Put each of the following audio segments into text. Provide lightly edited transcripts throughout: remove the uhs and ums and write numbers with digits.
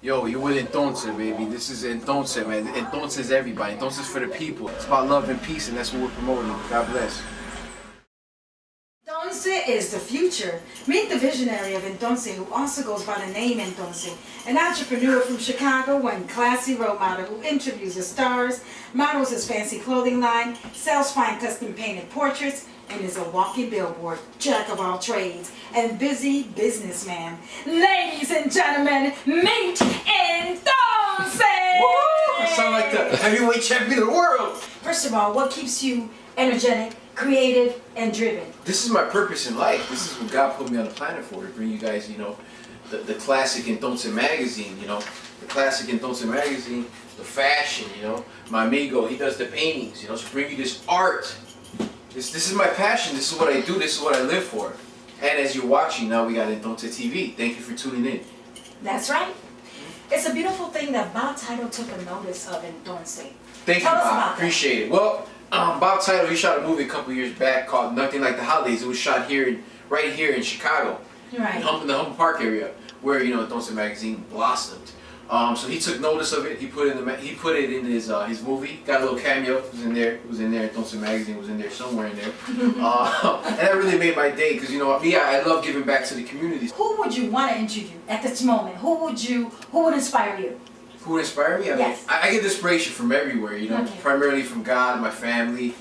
Yo, you with Entonce, baby. This is Entonce, man. Entonce is everybody. Entonce is for the people. It's about love and peace, and that's what we're promoting. God bless. Entonce is the future. Meet the visionary of Entonce, who also goes by the name Entonce, an entrepreneur from Chicago and classy role model who interviews the stars, models his fancy clothing line, sells fine custom painted portraits, and is a walking billboard, jack of all trades, and busy businessman. Ladies and gentlemen, meet Entonce! Woo! I sound like the heavyweight champion of the world. First of all, what keeps you energetic, creative, and driven? This is my purpose in life. This is what God put me on the planet for, to bring you guys, the classic Entonce magazine, the classic Entonce magazine, the fashion, my amigo, he does the paintings, to bring you this art. This is my passion. This is what I do. This is what I live for. And as you're watching, now we got Entonce TV. Thank you for tuning in. That's right. It's a beautiful thing that Bob Title took a notice of Entonce. Thank you, Tell us Bob. about Appreciate it. Well, Bob Title, he shot a movie a couple years back called Nothing Like the Holidays. It was shot right here in Chicago, right. in the Humboldt Park area, where Entonce magazine blossomed. So he took notice of it. He put it in his movie. Got a little cameo. It was in there. It was in there. Entonce magazine was in there somewhere in there. And that really made my day because me, I love giving back to the community. Who would you want to interview at this moment? Who would inspire you? Who would inspire me? Yes. I get inspiration from everywhere. Okay. Primarily from God, my family.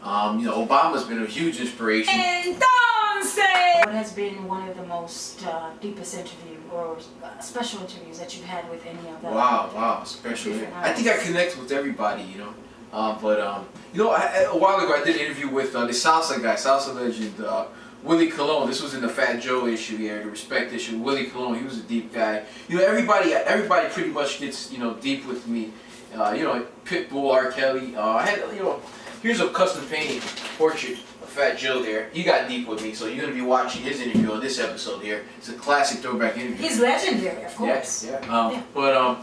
Obama's been a huge inspiration. Entonce! What has been one of the most deepest interview or special interviews that you've had with any of them? Wow, special. I think I connect with everybody, a while ago I did an interview with the salsa guy, salsa legend, Willie Colon. This was in the Fat Joe issue here, the Respect issue. Willie Colon, he was a deep guy. Everybody pretty much gets, deep with me. Pitbull, R. Kelly. I had, here's a custom painted portrait of Fat Joe there. He got deep with me, so you're going to be watching his interview on this episode here. It's a classic throwback interview. He's legendary, of course. Yeah. But,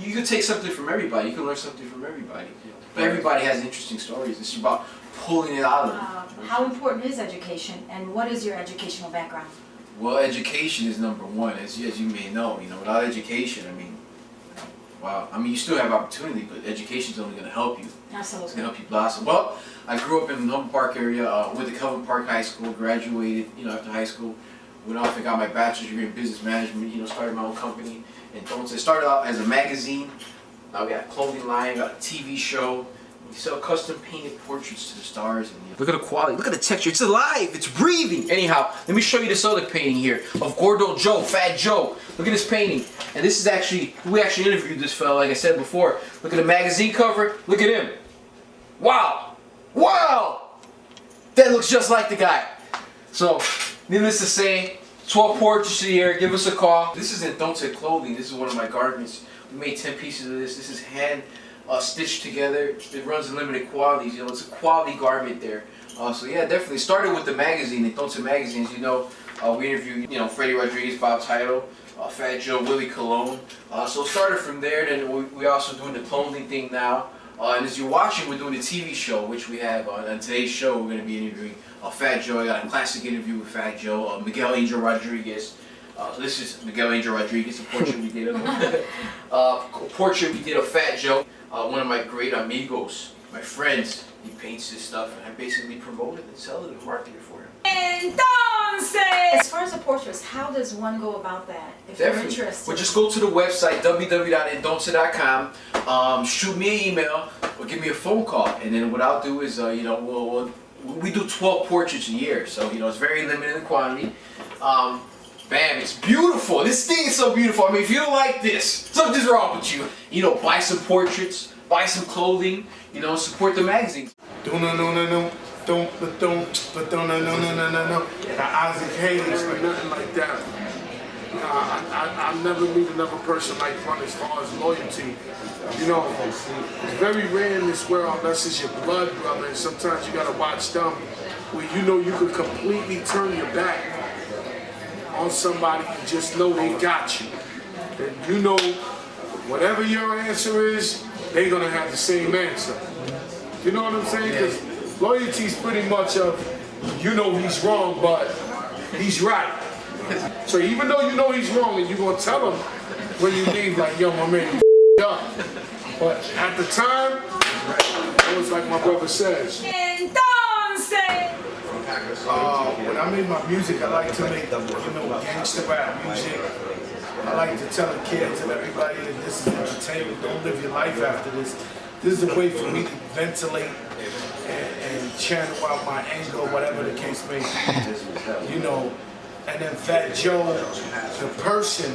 you can take something from everybody. You can learn something from everybody. But everybody has interesting stories. It's about pulling it out of them. How important is education, and what is your educational background? Well, education is number one, as you may know. Without education, wow. You still have opportunity, but education is only going to help you. Absolutely. It's going to help you blossom. Well, I grew up in the Humboldt Park area, went to Calvin Park High School, graduated, after high school. Went off and got my bachelor's degree in business management, started my own company. Entonce started out as a magazine. Now we got a clothing line, got a TV show. We sell custom painted portraits to the stars. And, look at the quality, look at the texture. It's alive, it's breathing. Anyhow, let me show you this other painting here of Gordo Joe, Fat Joe. Look at this painting. And this is we actually interviewed this fella, like I said before. Look at the magazine cover, look at him. Wow, that looks just like the guy. So, needless to say, 12 portraits a year, give us a call. This is Entonce clothing. This is one of my garments. We made 10 pieces of this. This is hand stitched together. It runs in limited quantities. It's a quality garment there. So yeah, definitely started with the magazine, Entonce magazines. We interviewed Freddie Rodriguez, Bob Title, Fat Joe, Willie Colon. So started from there. Then we also doing the clothing thing now. And as you're watching, we're doing the TV show, which we have on today's show. We're going to be interviewing Fat Joe. I got a classic interview with Fat Joe, Miguel Angel Rodriguez. So this is Miguel Angel Rodriguez, a portrait we did of him. A portrait we did of Fat Joe, one of my great amigos, my friends. He paints his stuff, and I basically promote it and sell it and market it for him. Entonce! As far as the portraits, how does one go about that? If Definitely. You're interested. Well, just go to the website, www.entonce.com, shoot me an email, or give me a phone call, and then what I'll do is, we do 12 portraits a year, so, it's very limited in quantity. Bam, it's beautiful. This thing is so beautiful. If you don't like this, something's wrong with you. Buy some portraits, buy some clothing, support the magazine. No. Isaac Hayes, nothing like that. I never meet another person like one as far as loyalty. It's very rare in this world unless it's your blood brother, and sometimes you gotta watch them where you could completely turn your back on somebody and just know they got you. And whatever your answer is, they're gonna have the same answer. You know what I'm saying? Because loyalty is pretty much he's wrong, but he's right. So even though he's wrong and you're gonna tell him when you leave, like, yo, my man, you up. But at the time, it was like my brother says. Entonce! When I make my music, I like to make, gangster rap music. I like to tell the kids and everybody that this is entertainment. Don't live your life after this. This is a way for me to ventilate and channel out my anger, whatever the case may be. And then Fat Joe, the person,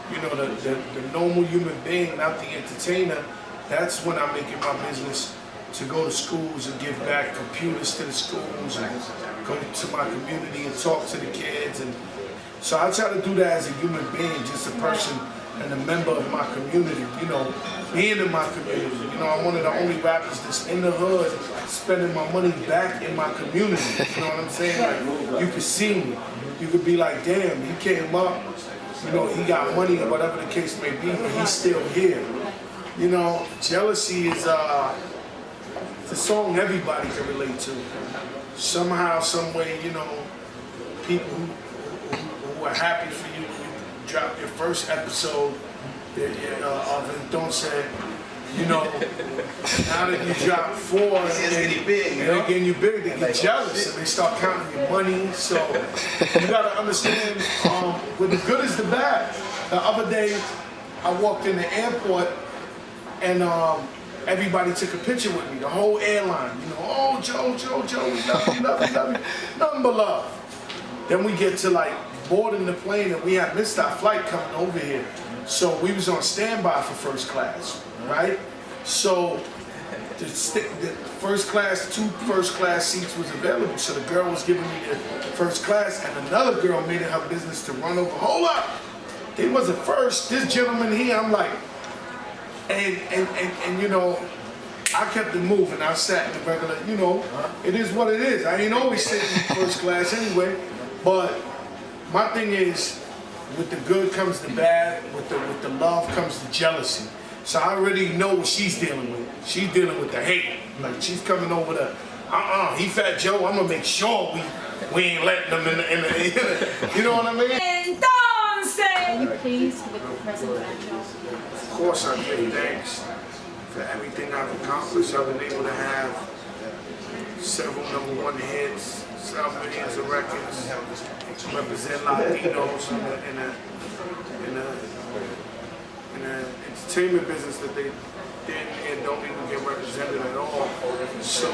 the normal human being, not the entertainer, that's when I make it my business to go to schools and give back computers to the schools and go to my community and talk to the kids. And so I try to do that as a human being, just a person and a member of my community, being in my community. I'm one of the only rappers that's in the hood spending my money back in my community. You know what I'm saying? Like, you can see me. You could be like, damn, he came up, he got money or whatever the case may be, but he's still here. Jealousy is it's a song everybody can relate to. Somehow, some way, people who are happy for you when you drop your first episode of Entonce, now that you drop 4, they're getting you big, they get jealous and they start counting your money. So you gotta understand, with the good is the bad. The other day, I walked in the airport and everybody took a picture with me, the whole airline. Oh, Joe, we love you. Nothing but love. Then we get to boarding the plane and we had missed our flight coming over here. So we was on standby for first class, right? So the first class, 2 first class seats was available. So the girl was giving me the first class and another girl made it her business to run over. Hold up! It wasn't first. This gentleman here, I'm like, and I kept it moving. I sat in the regular, it is what it is. I ain't always sitting in first class anyway. But my thing is, with the good comes the bad, with the love comes the jealousy. So I already know what she's dealing with. She's dealing with the hate. Like, she's coming over to, he Fat Joe, I'm gonna make sure we ain't letting him in the you know what I mean? Entonce! Are you pleased with the present Fat Joe? Of course I give thanks for everything I've accomplished. I've been able to have several #1 hits, sell millions of records, represent Latinos in a entertainment business that they don't even get represented at all. So